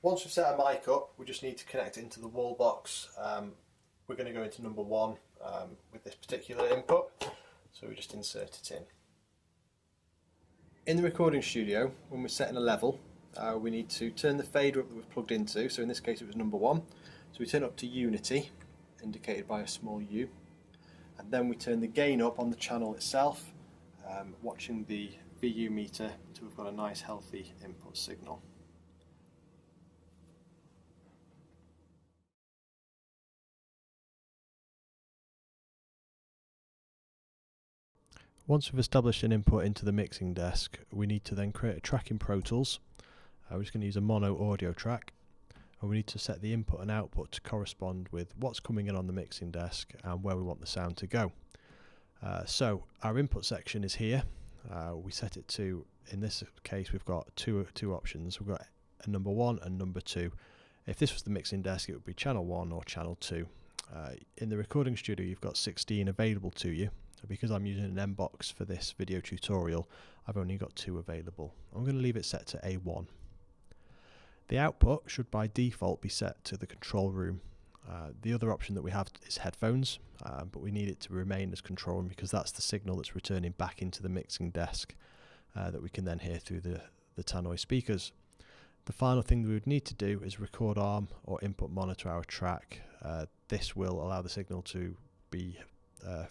Once we've set our mic up, we just need to connect it into the wall box. We're going to go into number 1 with this particular input, so we just insert it in. In the recording studio, when we're setting a level, we need to turn the fader up that we've plugged into, so in this case it was number 1, so we turn it up to unity, indicated by a small U, and then we turn the gain up on the channel itself, watching the VU meter until we've got a nice healthy input signal. Once we've established an input into the mixing desk, we need to then create a track in Pro Tools. We're just going to use a mono audio track, and we need to set the input and output to correspond with what's coming in on the mixing desk and where we want the sound to go. So our input section is here. We set it to, in this case we've got two options. We've got a number 1 and number 2. If this was the mixing desk, it would be channel 1 or channel 2. In the recording studio you've got 16 available to you. Because I'm using an M-Box for this video tutorial, I've only got 2 available. I'm going to leave it set to A1. The output should by default be set to the control room. The other option that we have is headphones, but we need it to remain as control room because that's the signal that's returning back into the mixing desk that we can then hear through the tannoy speakers. The final thing that we would need to do is record arm or input monitor our track. This will allow the signal to be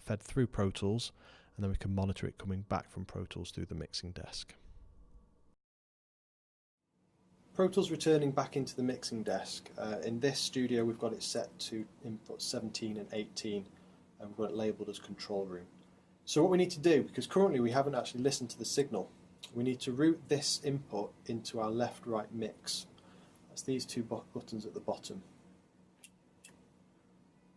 fed through Pro Tools, and then we can monitor it coming back from Pro Tools through the mixing desk. Pro Tools returning back into the mixing desk. In this studio we've got it set to input 17 and 18, and we've got it labelled as control room. So what we need to do, because currently we haven't actually listened to the signal, we need to route this input into our left-right mix. That's these 2 buttons at the bottom.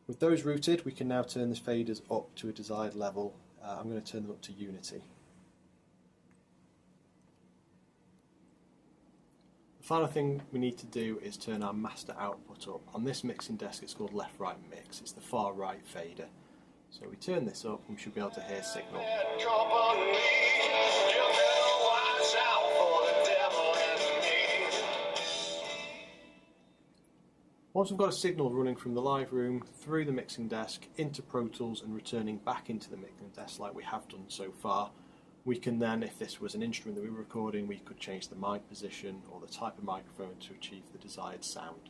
With those routed, we can now turn the faders up to a desired level. I'm going to turn them up to unity. The final thing we need to do is turn our master output up. On this mixing desk it's called left-right mix, it's the far right fader. So we turn this up and we should be able to hear signal. Once we've got a signal running from the live room through the mixing desk into Pro Tools and returning back into the mixing desk like we have done so far, we can then, if this was an instrument that we were recording, we could change the mic position or the type of microphone to achieve the desired sound.